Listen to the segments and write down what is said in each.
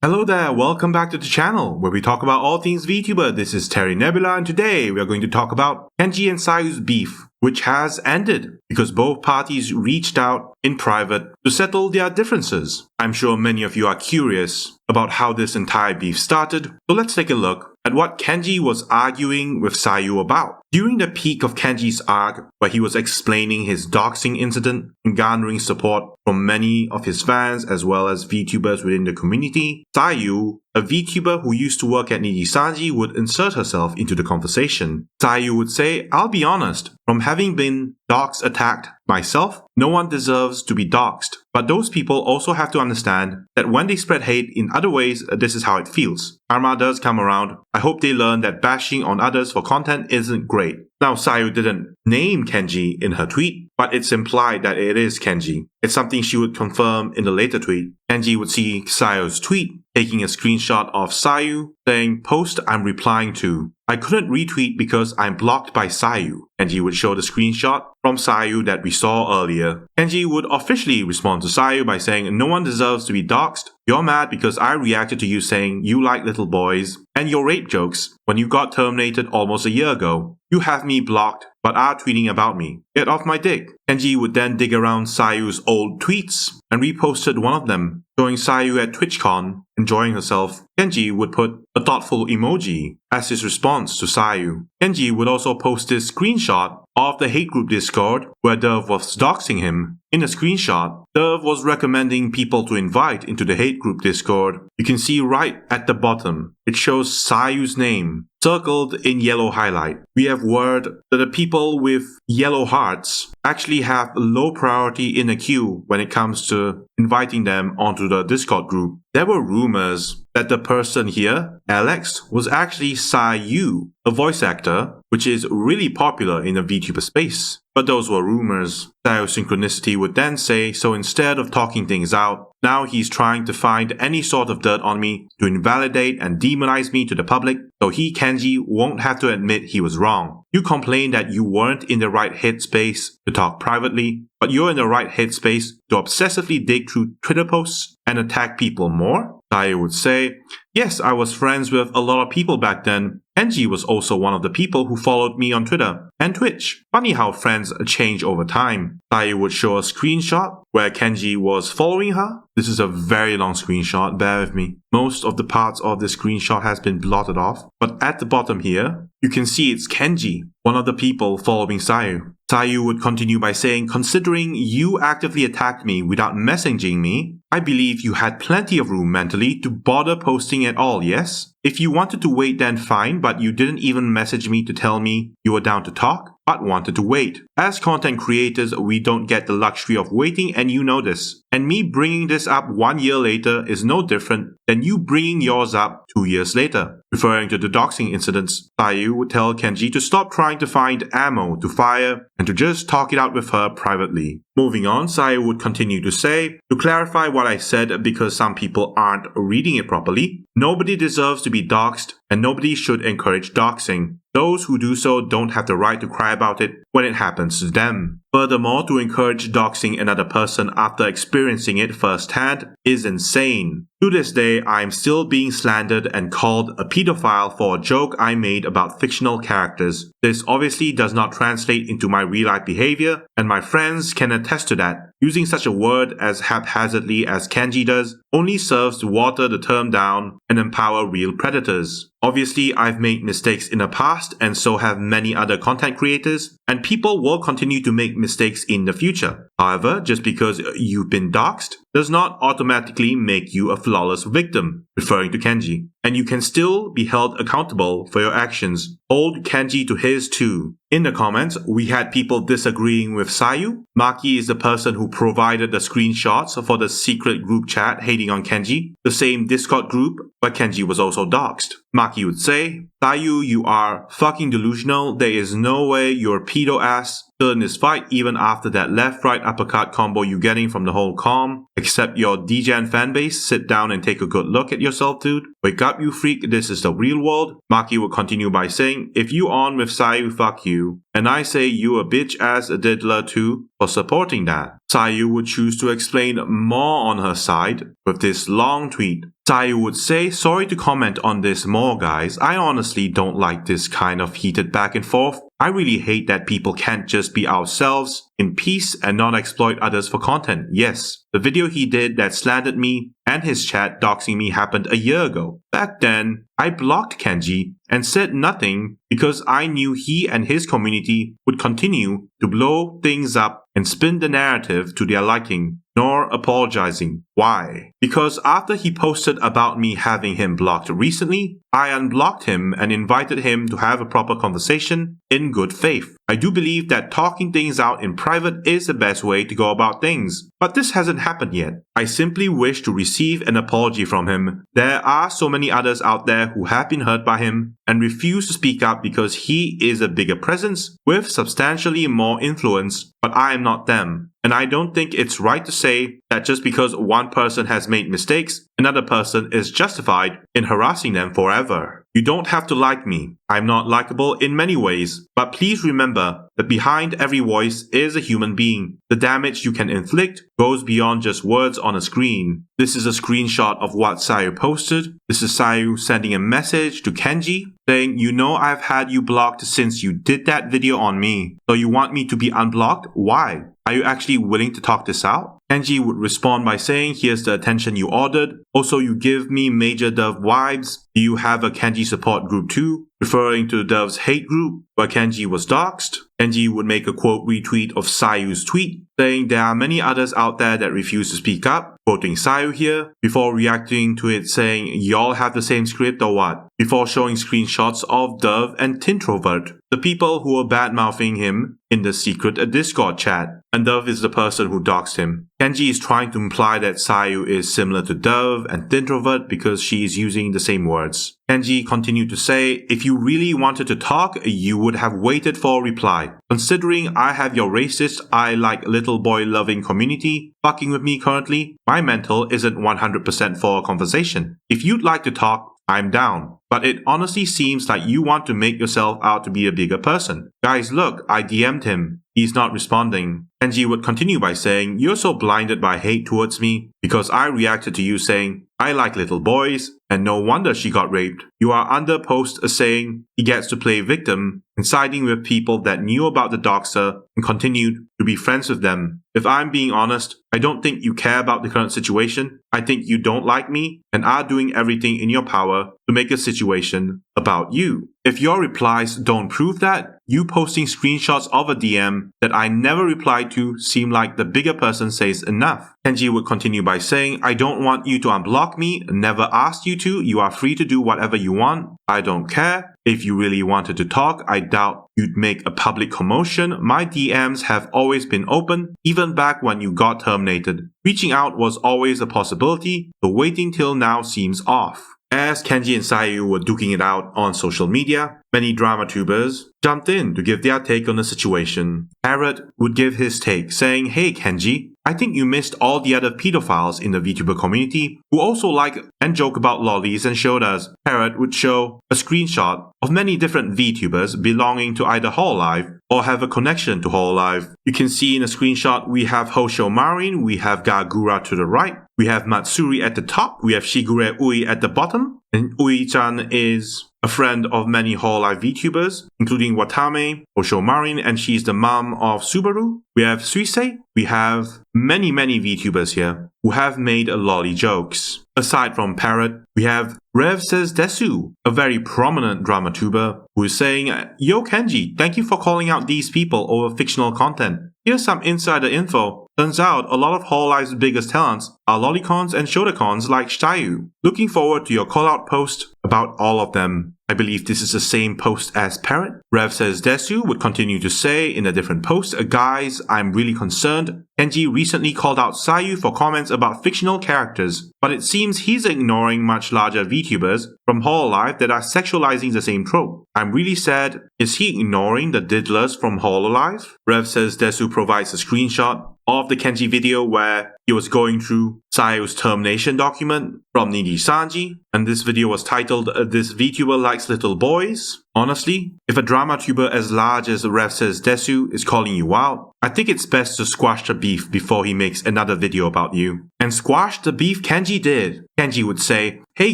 Hello there, welcome back to the channel where we talk about all things VTuber. This is Terry Nebula and today we are going to talk about Kenji and Sayu's beef, which has ended because both parties reached out in private to settle their differences. I'm sure many of you are curious about how this entire beef started, so let's take a look at what Kenji was arguing with Sayu about. During the peak of Kenji's arc, where he was explaining his doxing incident and garnering support from many of his fans as well as VTubers within the community, Sayu, a VTuber who used to work at Nijisanji, would insert herself into the conversation. Sayu would say, "I'll be honest, from having been dox attacked myself, no one deserves to be doxed. But those people also have to understand that when they spread hate in other ways, this is how it feels. Karma does come around. I hope they learn that bashing on others for content isn't great." Now, Sayu didn't name Kenji in her tweet, but it's implied that it is Kenji. It's something she would confirm in the later tweet. Kenji would see Sayu's tweet, taking a screenshot of Sayu, saying, "Post I'm replying to. I couldn't retweet because I'm blocked by Sayu." Kenji would show the screenshot from Sayu that we saw earlier. Kenji would officially respond to Sayu by saying, "No one deserves to be doxed. You're mad because I reacted to you saying you like little boys and your rape jokes when you got terminated almost a year ago. You have me blocked but are tweeting about me. Get off my dick." Kenji would then dig around Sayu's old tweets and reposted one of them, showing Sayu at TwitchCon enjoying herself. Kenji would put a thoughtful emoji as his response to Sayu. Kenji would also post this screenshot of the hate group Discord where Dove was doxing him. In the screenshot, Dove was recommending people to invite into the hate group Discord. You can see right at the bottom, it shows Sayu's name circled in yellow highlight. We have word that the people with yellow hearts actually have low priority in the queue when it comes to inviting them onto the Discord group. There were rumors that the person here, Alex, was actually Sayu, a voice actor, which is really popular in the VTuber space. But those were rumors. Sayu Sincronisity would then say, "So instead of talking things out, now he's trying to find any sort of dirt on me to invalidate and demonize me to the public, so he, Kenji, won't have to admit he was wrong. You complained that you weren't in the right headspace to talk privately, but you're in the right headspace to obsessively dig through Twitter posts and attack people more?" Sayu would say, "Yes, I was friends with a lot of people back then. Kenji was also one of the people who followed me on Twitter and Twitch. Funny how friends change over time." Sayu would show a screenshot where Kenji was following her. This is a very long screenshot, bear with me. Most of the parts of this screenshot has been blotted off, but at the bottom here, you can see it's Kenji, one of the people following Sayu. Sayu would continue by saying, "Considering you actively attacked me without messaging me, I believe you had plenty of room mentally to bother posting at all, yes? If you wanted to wait then fine, but you didn't even message me to tell me you were down to talk, but wanted to wait. As content creators, we don't get the luxury of waiting and you know this. And me bringing this up 1 year later is no different than you bringing yours up 2 years later." Referring to the doxing incidents, Sayu would tell Kenji to stop trying to find ammo to fire and to just talk it out with her privately. Moving on, Sayu would continue to say, "To clarify what I said because some people aren't reading it properly, nobody deserves to be doxed and nobody should encourage doxing. Those who do so don't have the right to cry about it when it happens to them. Furthermore, to encourage doxing another person after experiencing it firsthand is insane. To this day, I am still being slandered and called a pedophile for a joke I made about fictional characters. This obviously does not translate into my real-life behavior, and my friends can attest to that. Using such a word as haphazardly as Kenji does only serves to water the term down and empower real predators. Obviously, I've made mistakes in the past, and so have many other content creators, and people will continue to make mistakes in the future. However, just because you've been doxed does not automatically make you a flawless victim," referring to Kenji, "and you can still be held accountable for your actions. Hold Kenji to his too." In the comments, we had people disagreeing with Sayu. Maki is the person who provided the screenshots for the secret group chat hating on Kenji, the same Discord group where Kenji was also doxed. Maki would say, "Sayu, you are fucking delusional. There is no way your pedo ass still in this fight even after that left-right uppercut combo you getting from the whole comm. Except your DGen fanbase, sit down and take a good look at yourself, dude. Wake up, you freak, this is the real world. Maki would continue by saying, if you on with Sayu, fuck you. And I say you a bitch ass a diddler too for supporting that. Sayu would choose to explain more on her side with this long tweet. Sayu would say, sorry to comment on this more guys, I honestly don't like this kind of heated back and forth. I really hate that people can't just be ourselves in peace and not exploit others for content. Yes, the video he did that slandered me and his chat doxing me happened a year ago. Back then, I blocked Kenji and said nothing because I knew he and his community would continue to blow things up and spin the narrative to their liking, nor apologizing. Why? Because after he posted about me having him blocked recently, I unblocked him and invited him to have a proper conversation in good faith. I do believe that talking things out in private is the best way to go about things, but this hasn't happened yet. I simply wish to receive an apology from him. There are so many others out there who have been hurt by him and refuse to speak up because he is a bigger presence with substantially more influence, but I am not them. And I don't think it's right to say that just because one person has made mistakes, another person is justified in harassing them forever. You don't have to like me. I'm not likable in many ways, but please remember that behind every voice is a human being. The damage you can inflict goes beyond just words on a screen. This is a screenshot of what Sayu posted. This is Sayu sending a message to Kenji saying, you know I've had you blocked since you did that video on me. So you want me to be unblocked? Why? Are you actually willing to talk this out? Kenji would respond by saying, here's the attention you ordered. Also, you give me major Dove vibes. Do you have a Kenji support group too? Referring to Dove's hate group where Kenji was doxxed. Kenji would make a quote retweet of Sayu's tweet, saying there are many others out there that refuse to speak up, quoting Sayu here, before reacting to it saying, y'all have the same script or what? Before showing screenshots of Dove and Tintrovert, the people who were bad-mouthing him in the secret Discord chat. And Dove is the person who doxed him. Kenji is trying to imply that Sayu is similar to Dove and Tintrovert because she is using the same words. Kenji continued to say, if you really wanted to talk, you would have waited for a reply. Considering I have your racist, I like little boy loving community fucking with me currently, my mental isn't 100% for a conversation. If you'd like to talk, I'm down. But it honestly seems like you want to make yourself out to be a bigger person. Guys, look, I DM'd him. He's not responding. Kenji would continue by saying, you're so blinded by hate towards me because I reacted to you saying, I like little boys, and no wonder she got raped. You are under post saying he gets to play victim and siding with people that knew about the doxer and continued to be friends with them. If I'm being honest, I don't think you care about the current situation. I think you don't like me and are doing everything in your power to make a situation about you. If your replies don't prove that, you posting screenshots of a DM that I never replied to seem like the bigger person says enough. Kenji would continue by saying, I don't want you to unblock me, never asked you to, you are free to do whatever you want, I don't care. If you really wanted to talk, I doubt you'd make a public commotion. My DMs have always been open, even back when you got terminated. Reaching out was always a possibility, but waiting till now seems off. As Kenji and Sayu were duking it out on social media, many drama tubers jumped in to give their take on the situation. Parrot would give his take, saying, hey Kenji, I think you missed all the other pedophiles in the VTuber community who also like and joke about lollies and showed us. Parrot would show a screenshot of many different VTubers belonging to either Hololive or have a connection to Hololive. You can see in a screenshot we have Hosho Marin, we have Gagura to the right, we have Matsuri at the top, we have Shigure Ui at the bottom, and Ui-chan is a friend of many Hololive VTubers, including Watame, Hosho Marin, and she's the mom of Subaru. We have Suisei. We have many VTubers here who have made lolly jokes. Aside from Parrot, we have Rev Says Desu, a very prominent drama tuber, who is saying, yo Kenji, thank you for calling out these people over fictional content. Here's some insider info. Turns out a lot of Hololive's biggest talents are lolicons and shotacons like Sayu. Looking forward to your call-out post about all of them. I believe this is the same post as Parrot. Rev says Desu would continue to say in a different post, guys, I'm really concerned. Kenji recently called out Sayu for comments about fictional characters, but it seems he's ignoring much larger VTubers from Hololive that are sexualizing the same trope. I'm really sad. Is he ignoring the diddlers from Hololive? Rev says Desu provides a screenshot of the Kenji video where he was going through Sayu's termination document from Nijisanji, and this video was titled, This VTuber Likes Little Boys. Honestly, if a drama tuber as large as Rev says Desu is calling you out, I think it's best to squash the beef before he makes another video about you. And squash the beef Kenji did. Kenji would say, hey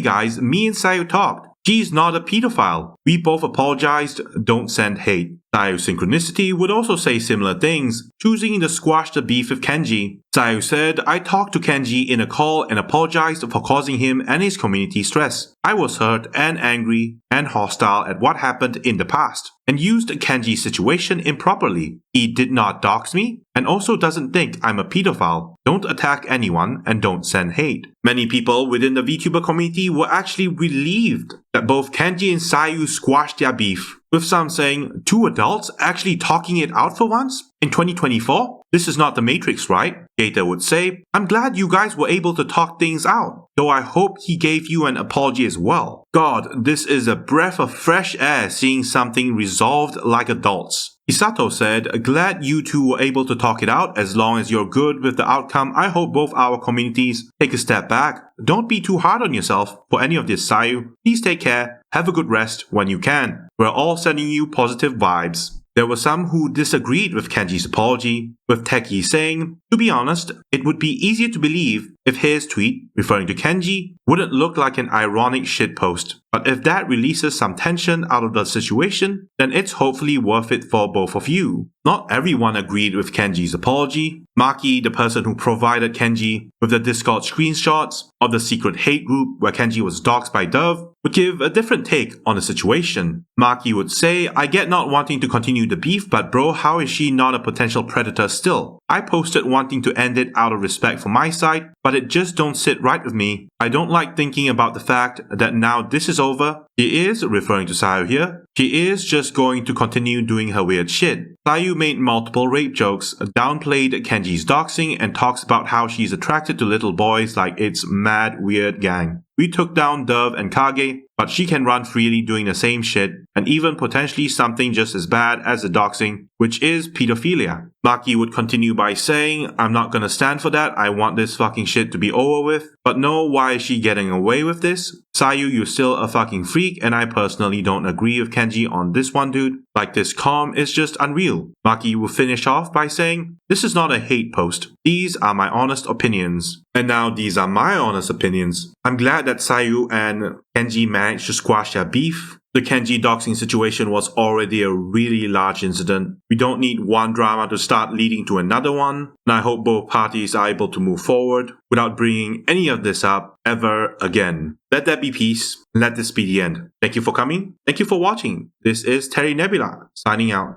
guys, me and Sayu talked. She's not a pedophile. We both apologized. Don't send hate. Sayu Sincronicity would also say similar things, choosing to squash the beef with Kenji. Sayu said, I talked to Kenji in a call and apologized for causing him and his community stress. I was hurt and angry and hostile at what happened in the past, and used Kenji's situation improperly. He did not dox me, and also doesn't think I'm a pedophile. Don't attack anyone and don't send hate. Many people within the VTuber community were actually relieved that both Kenji and Sayu squashed their beef, with some saying, two adults actually talking it out for once? In 2024? This is not the Matrix, right? Gator would say, I'm glad you guys were able to talk things out, though I hope he gave you an apology as well. God, this is a breath of fresh air seeing something resolved like adults. Hisato said, glad you two were able to talk it out. As long as you're good with the outcome, I hope both our communities take a step back. Don't be too hard on yourself for any of this, Sayu. Please take care. Have a good rest when you can. We're all sending you positive vibes. There were some who disagreed with Kenji's apology, with Teki saying, to be honest, it would be easier to believe if his tweet, referring to Kenji, wouldn't look like an ironic shitpost. But if that releases some tension out of the situation, then it's hopefully worth it for both of you. Not everyone agreed with Kenji's apology. Maki, the person who provided Kenji with the Discord screenshots of the secret hate group where Kenji was doxed by Dove, would give a different take on the situation. Maki would say, I get not wanting to continue the beef, but bro, how is she not a potential predator still? I posted wanting to end it out of respect for my side, but it just don't sit right with me. I don't like thinking about the fact that now this is over. She is, referring to Sayu here, she is just going to continue doing her weird shit. Sayu made multiple rape jokes, downplayed Kenji's doxing, and talks about how she's attracted to little boys like it's mad weird gang. We took down Dove and Kage, but she can run freely doing the same shit, and even potentially something just as bad as the doxing, which is pedophilia. Maki would continue by saying, I'm not gonna stand for that, I want this fucking shit to be over with. But no, why is she getting away with this? Sayu, you're still a fucking freak, and I personally don't agree with Kenji on this one, dude. Like, this calm is just unreal. Maki will finish off by saying, this is not a hate post. These are my honest opinions. And now these are my honest opinions. I'm glad that Sayu and Kenji managed to squash their beef. The Kenji doxing situation was already a really large incident. We don't need one drama to start leading to another one, and I hope both parties are able to move forward without bringing any of this up ever again. Let there be peace, and let this be the end. Thank you for coming. Thank you for watching. This is Terry Nebula, signing out.